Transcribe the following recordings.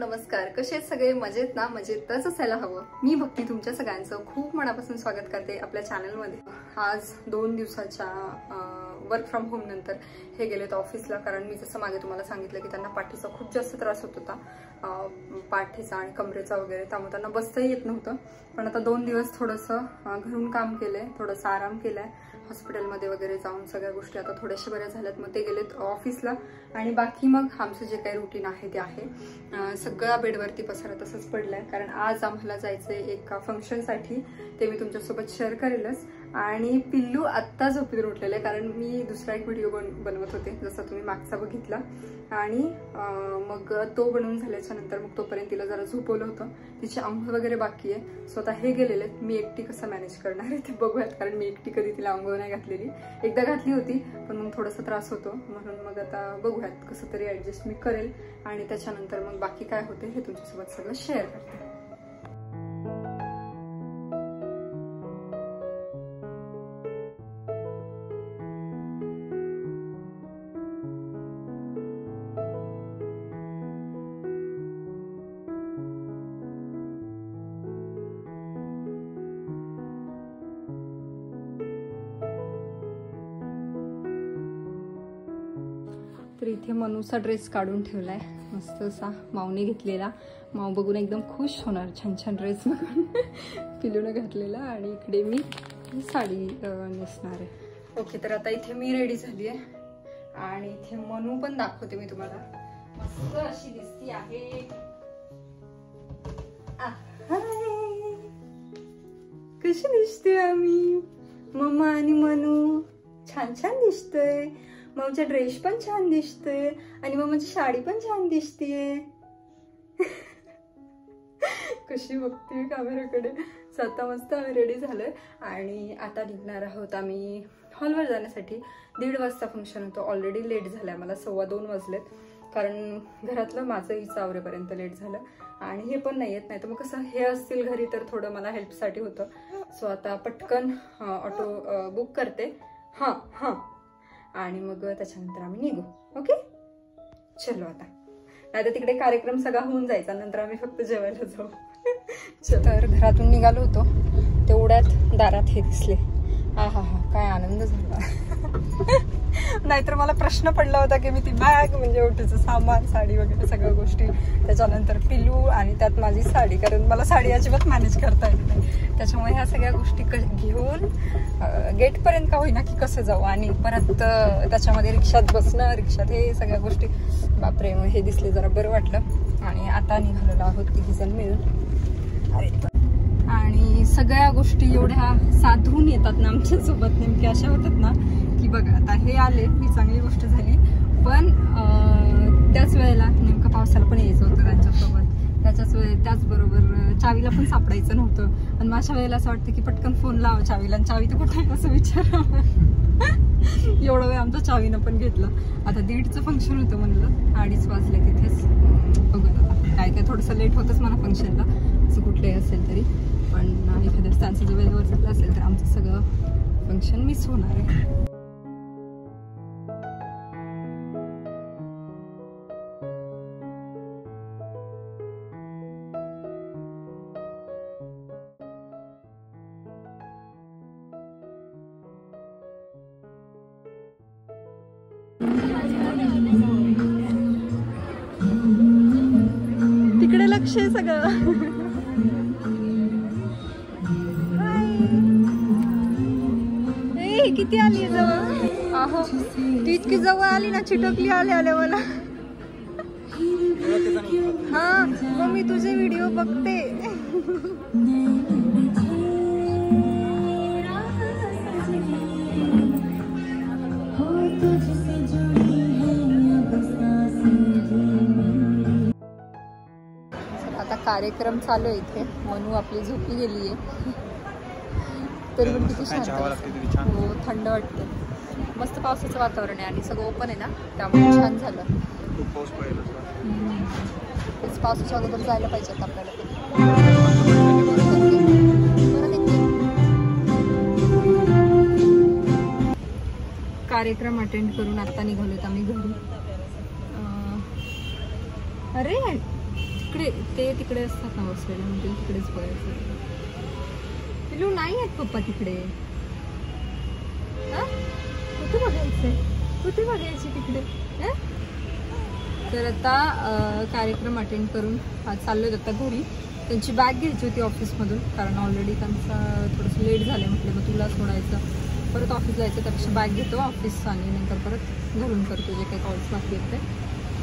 नमस्कार. कसे आहेत सगळे? मजेत ना? मजेतच असायला हवं. मी भक्ती तुमच्या सगळ्यांचं खूप मनापासून स्वागत करते आपल्या चॅनलमध्ये. आज 2 दिवसाच्या वर्क फ्रॉम होम नंतर हे गेलेत ऑफिसला, कारण मी जसं मागे तुम्हाला सांगितलं की त्यांना पाठीचा खूप जास्त त्रास होत होता, पाठीचा आणि कमरेचा वगैरे, त्यामुळे त्यांना बसताही येत नव्हतं. पण आता 2 दिवस थोडंसं घरून काम केलंय, थोडंसं आराम केलाय, हॉस्पिटलमध्ये वगैरे जाऊन सगळ्या गोष्टी आता थोड्याशा बऱ्या झाल्यात. मग ते गेलेत ऑफिसला आणि बाकी मग आमचं जे काही रुटीन आहे ते आहे. सगळा बेडवरती पसारा तसंच पडलाय, कारण आज आम्हाला जायचंय एका फंक्शनसाठी, ते मी तुमच्यासोबत शेअर करेलच. आणि पिल्लू आत्ता झोपेतून उठलेलं आहे, कारण मी दुसरा एक व्हिडिओ बनवत होते जसा तुम्ही मागचा बघितला, आणि मग तो बनवून झाल्याच्या नंतर मग तोपर्यंत तिला जरा झोपवलं होतं. तिची आंघोळ वगैरे बाकी आहे. स्वतः हे गेलेले आहेत. मी एकटी कसं मॅनेज करणार आहे ते बघूयात, कारण मी एकटी कधी तिला आंघोळ नाही घातलेली. एकदा घातली होती पण मग थोडासा त्रास होतो, म्हणून मग आता बघूयात कसं तरी ऍडजस्ट मी करेल. आणि त्याच्यानंतर मग बाकी काय होते हे तुमच्यासोबत सगळं शेअर करते. तर इथे मनूचा ड्रेस काढून ठेवलाय, मस्त असा माऊने घेतलेला. माऊ बघून एकदम खुश होणार, छान छान ड्रेस बघून पिलूने घातलेला. आणि इकडे मी ही साडी नेसणार आहे. ओके, तर आता इथे मी रेडी झाली आहे आणि इथे मनू पण दाखवते मी तुम्हाला. मस्त अशी दिसती आहे. कशी दिसते आम्ही मम्मा आणि मनू? छान छान दिसतोय. मम्माचा ड्रेस पण छान दिसतोय आणि मम्माची साडी पण छान दिसतीये. कशी बघते कॅमेराकडे. आता मस्त आम्ही रेडी झालोय आणि आता निघणार आहोत आम्ही हॉलवर जाण्यासाठी. 1:30 वाजता फंक्शन होतं. ऑलरेडी लेट झालंय, मला 2:15 वाजलेत, कारण घरातलं माझं हिचं आवरेपर्यंत लेट झालं. आणि हे पण नाही येत, नाही तर मग कसं हे असतील घरी तर थोडं मला हेल्पसाठी होतं. सो आता पटकन ऑटो बुक करते. हां हां, आणि मग त्याच्यानंतर आम्ही निघू. ओके, चलो. आता नाही तर तिकडे कार्यक्रम सगळा होऊन जायचा, नंतर आम्ही फक्त जेवायला जाऊ. तर घरातून निघालो होतो, तेवढ्यात दारात हे दिसले. हा हा हा, काय आनंद झाला. नाहीतर मला प्रश्न पडला होता की मी ती बॅग, म्हणजे ओटीचं सामान, साडी वगैरे सगळ्या गोष्टी, त्याच्यानंतर पिलू आणि त्यात माझी साडी, कारण मला साडी अजिबात मॅनेज करता येत नाही. त्याच्यामुळे ह्या सगळ्या गोष्टी घेऊन गेटपर्यंत का होईना की कसं जाऊ, आणि परत त्याच्यामध्ये रिक्षात बसणं, रिक्षात हे सगळ्या गोष्टी. बापरे, हे दिसले जरा बरं वाटलं. आणि आता निघालेलो आहोत 3 जण मिळून. आणि सगळ्या गोष्टी एवढ्या साधून येतात ना आमच्यासोबत, नेमक्या अशा होतात ना की बघा आता हे आले, ही चांगली गोष्ट झाली. पण त्याच वेळेला नेमकं पावसाला पण यायचं होतं त्यांच्यासोबत. त्याचबरोबर चावीला पण सापडायचं नव्हतं. आणि माझ्या वेळेला असं वाटतं की पटकन फोन लावा चावीला, आणि चावी तर कुठे आहे असं विचारावं. एवढा वेळ आमचा चावीनं पण घेतला. आता 1:30चं फंक्शन होतं, म्हणलं 2:30 वाजले तिथेच. बघत आता काय थोडंसं लेट होतंच मला फंक्शनला, असं कुठलंही असेल तरी. पण एखाद्या त्यांचं जर वेळेवर झालं असेल तर आमचं सगळं फंक्शन मिस होणार आहे. तिकडे लक्ष आहे सगळं. किती आली जवळ. अहो, ती इतकी जवळ आली ना, चिटकली आल्या मला. हा, मग मी तुझे व्हिडिओ बघते. आता कार्यक्रम चालू आहे इथे. मनू आपली झोपी गेली आहे, तरी पण किती शांत. हो, थंड वाटते. मस्त पावसाचं वातावरण आहे आणि सगळं ओपन आहे ना, त्यामुळे छान झालं. पावसाच्या अगोदर जायला पाहिजे आपल्याला. कार्यक्रम अटेंड करून आता निघालोत आम्ही घरी. अरे तिकडे ते तिकडे असतात ना बसलेले, म्हणजे तिकडेच बघायचं. पिलू नाही आहेत पप्पा तिकडे. कुठे बघायचंय, कुठे बघायची तिकडे. तर आता कार्यक्रम अटेंड करून चाललोय आता घरी. त्यांची बॅग घ्यायची होती ऑफिसमधून, कारण ऑलरेडी त्यांचा थोडंसं लेट झालं. म्हटलं मग तुला सोडायचं, परत ऑफिस जायचं, त्यापेक्षा बॅग घेतो ऑफिस आणि नंतर परत घरून करतो जे काही कॉल्स बाकी आहेत ते.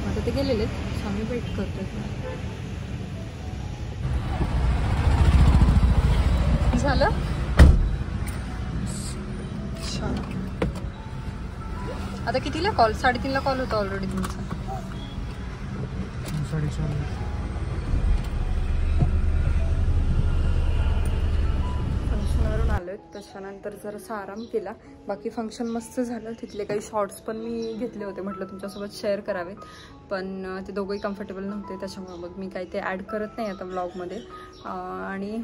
आता ते गेलेले आहेत, सो आम्ही वेट करतो. झालं. आता कितीला कॉल? 3:30ला कॉल होता ऑलरेडी तुमचा. 4:30. फंक्शनवरून आलो आहे, त्याच्यानंतर जरासा आराम केला. बाकी फंक्शन मस्त झालं. तिथले काही शॉर्ट्स पण मी घेतले होते, म्हटलं तुमच्यासोबत शेअर करावेत, पण ते दोघंही कम्फर्टेबल नव्हते, त्याच्यामुळे मग मी काही ते ॲड करत नाही आता व्लॉगमध्ये. आणि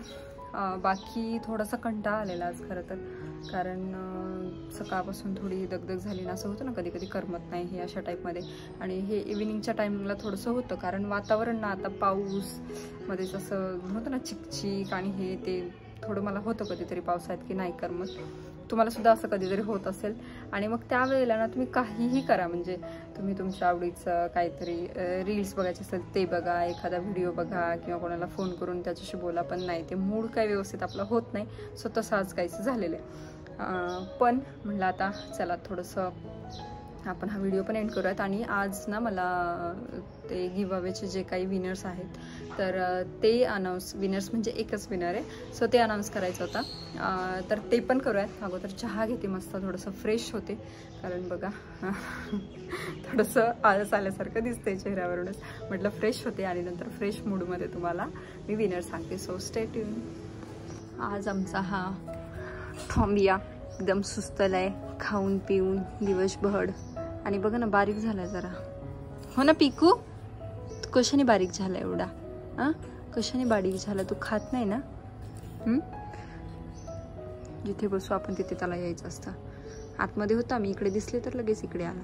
बाकी थोडासा कंटाळा आलेला आज खरं तर, कारण सकाळपासून थोडी दगदग झाली ना, असं होतं ना कधी कधी करमत नाही हे अशा टाईपमध्ये. आणि हे इव्हिनिंगच्या टायमिंगला थोडंसं होतं, कारण वातावरण ना आता पाऊस मध्येच असं होतं ना, चिकचिक आणि हे ते थोडं मला होतं कधीतरी पावसाळ्यात की नाही करमत. तुम्हाला सुद्धा असं कधीतरी होत असेल. आणि मग त्यावेळेला ना तुम्ही काहीही करा, म्हणजे तुम्ही तुमच्या आवडीचं काहीतरी रील्स बघायचे असेल ते बघा, एखादा व्हिडिओ बघा, किंवा कोणाला फोन करून त्याच्याशी बोला, पण नाही ते मूड काय व्यवस्थित आपला होत नाही. सो तसं आज काहीच झालेलं आहे. पण म्हटलं आता चला थोडंसं आपण हा व्हिडिओ पण एंड करूयात. आणि आज ना मला ते गिव्ह अवेचे जे काही विनर्स आहेत तर ते विनर्स म्हणजे एकच विनर आहे, सो ते अनाऊन्स करायचं होता. तर ते पण करूयात. अगोदर चहा घेते मस्त, थोडंसं फ्रेश होते, कारण बघा थोडंसं आळस आल्यासारखं दिसतंय चेहऱ्यावरूनच. म्हटलं फ्रेश होते आणि नंतर फ्रेश मूडमध्ये तुम्हाला मी विनर सांगते, सो स्टे ट्यून. आज आमचा हा थॉम्बिया एकदम सुस्तलाय, खाऊन पिऊन दिवसभर. आणि बघा ना बारीक झालाय जरा. हो ना पिकू, तू कशाने बारीक झाला एवढा? कशाने बारीक झाला? तू खात नाही ना? जिथे बसू आपण तिथे त्याला यायचं असतं. आतमध्ये होता, मी इकडे दिसले तर लगेच इकडे आला.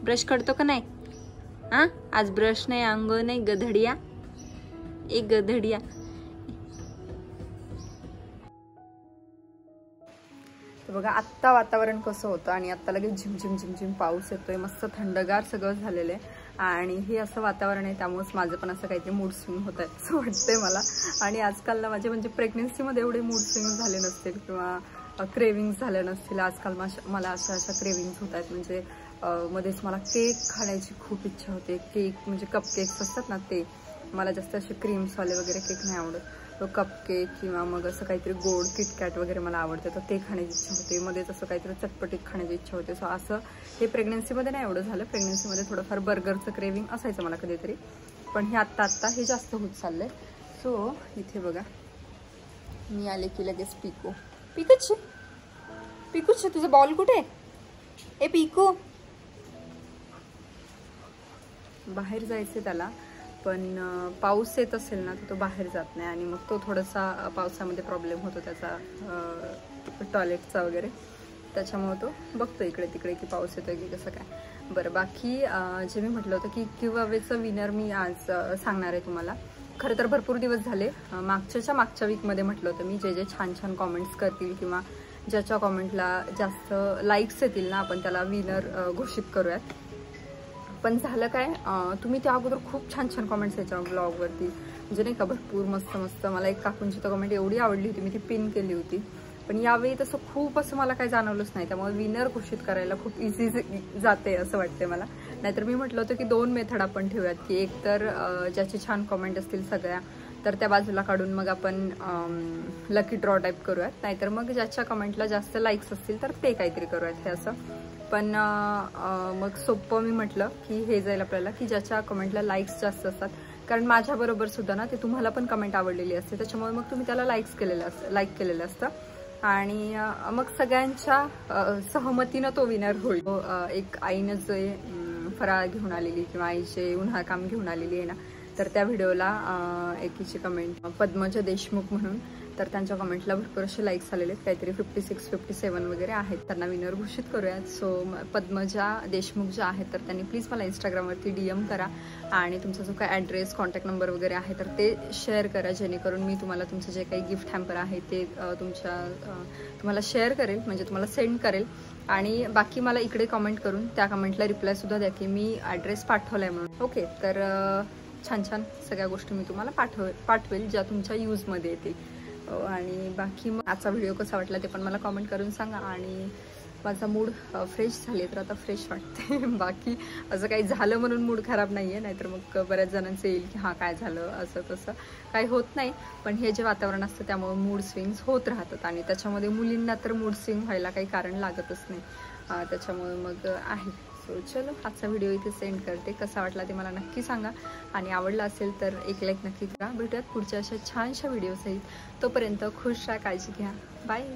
ब्रश करतो का नाही? आज ब्रश नाही, अंग नाही, गधडिया, एक गधडिया. बघा आत्ता वातावरण कसं होतं आणि आत्ता लगेच झिमझिम झिमझिम पाऊस येतोय, मस्त थंडगार सगळं झालेलं आहे. आणि हे असं वातावरण आहे, त्यामुळेच माझं पण असं काहीतरी मूड स्विंग होत आहे असं वाटतंय मला. आणि आजकाल ना माझे म्हणजे प्रेग्नेन्सीमध्ये एवढे मूड स्विंग झाले नसतील किंवा क्रेविंग्स झाल्या नसतील. आजकाल मला अशा क्रेविंग्स होत आहेत. म्हणजे मध्येच मला केक खाण्याची खूप इच्छा होते. केक म्हणजे कप केक्स असतात ना ते, मला जास्त असे क्रीम्सवाले वगैरे केक नाही आवडत. तो कपकेक किंवा मग असं काहीतरी गोड किटकॅट वगैरे मला आवडतं, तर ते खाण्याची इच्छा होते. मध्येच असं काहीतरी चटपटीत खाण्याची इच्छा होते. सो असं हे प्रेग्नेन्सीमध्ये नाही एवढं झालं. प्रेग्नेन्सीमध्ये थोडंफार बर्गरचं क्रेविंग असायचं मला कधीतरी, पण हे आत्ता हे जास्त होत चाललंय. सो इथे बघा मी आले की लगेच पिकूच तुझं बॉल कुठे? ए पिकू, बाहेर जायचं त्याला, पण पाऊस येत असेल ना तर तो बाहेर जात नाही. आणि मग तो थोडासा पावसामध्ये प्रॉब्लेम होतो त्याचा टॉयलेटचा वगैरे, त्याच्यामुळे तो बघतो इकडे तिकडे की पाऊस येतोय की कसं काय. बरं बाकी जे मी म्हटलं होतं की गिव्ह अवेचं विनर मी आज सांगणार आहे तुम्हाला. खरं तर भरपूर दिवस झाले, मागच्या वीकमध्ये म्हटलं होतं मी, जे छान छान कॉमेंट्स करतील किंवा ज्याच्या कॉमेंटला जास्त लाईक्स येतील ना आपण त्याला विनर घोषित करूयात. पण झालं काय, तुम्ही त्या अगोदर खूप छान छान कॉमेंट्स यायच्या ब्लॉगवरती, म्हणजे नाही का भरपूर मस्त मस्त. मला एक काकूंची तर कमेंट एवढी आवडली होती, मी ती पिन केली होती. पण यावेळी तसं खूप असं मला काही जाणवलंच नाही, त्यामुळे विनर घोषित करायला खूप इझी जाते असं वाटते मला. नाहीतर मी म्हटलं होतं की 2 मेथड आपण ठेवूयात, की एक तर ज्याची छान कॉमेंट असतील सगळ्या तर त्या बाजूला काढून मग आपण लकी ड्रॉ टाईप करूयात, नाहीतर मग ज्याच्या कमेंटला जास्त लाईक्स असतील तर ते काहीतरी करूयात हे असं. पण मग सोपं मी म्हटलं की हे जाईल आपल्याला की ज्याच्या कमेंटला लाईक्स जास्त असतात, कारण माझ्याबरोबर सुद्धा ना ते तुम्हाला पण कमेंट आवडलेली असते, त्याच्यामुळे मग तुम्ही त्याला लाईक केलेलं असतं. आणि मग सगळ्यांच्या सहमतीनं तो विनर होईल. एक आईनं जे फराळ घेऊन आलेली किंवा आईचे उन्हाळ काम घेऊन आलेली आहे ना, तर त्या व्हिडिओला एकीची कमेंट पद्मजा देशमुख म्हणून, तर त्यांच्या कमेंटला भरपूर असे लाईक्स आलेले आहेत, काहीतरी 56 57 वगैरे आहेत. त्यांना विनर घोषित करूयात. सो पद्मजा देशमुख ज्या आहेत तर त्यांनी प्लीज मला इंस्टाग्रामवरती DM करा आणि तुमचा जो काही ॲड्रेस कॉन्टॅक्ट नंबर वगैरे आहे तर ते शेअर करा, जेणेकरून मी तुम्हाला तुमचं जे काही गिफ्ट हॅम्पर आहे ते तुम्हाला शेअर करेल, म्हणजे तुम्हाला सेंड करेल. आणि बाकी मला इकडे कमेंट करून त्या कमेंटला रिप्लायसुद्धा द्या की मी ॲड्रेस पाठवला आहे म्हणून. ओके, तर छान छान सगळ्या गोष्टी मी तुम्हाला पाठवेल ज्या तुमच्या यूजमध्ये येतील. आणि बाकी मग आजचा व्हिडिओ कसा वाटला ते पण मला कमेंट करून सांगा. आणि माझा मूड फ्रेश झाले तर आता फ्रेश वाटते. बाकी असं काही झालं म्हणून मूड खराब नाही आहे, नाहीतर मग बऱ्याच जणांचं येईल की हां काय झालं, असं तसं काही होत नाही. पण हे जे वातावरण असतं त्यामुळे मूड स्विंग्स होत राहतात आणि त्याच्यामध्ये मुलींना तर मूड स्विंग व्हायला काही कारण लागतच नाही. त्याच्यामुळे मग आहे. सो चलो, आजचा व्हिडिओ इथे सेंड करते. कसा वाटला ते मला नक्की सांगा आणि आवडला असेल तर एक लाईक नक्की करा. भेटूयात पुढच्या अशा छानशा व्हिडिओसहित. तोपर्यंत खुश राहा, काळजी घ्या. बाय.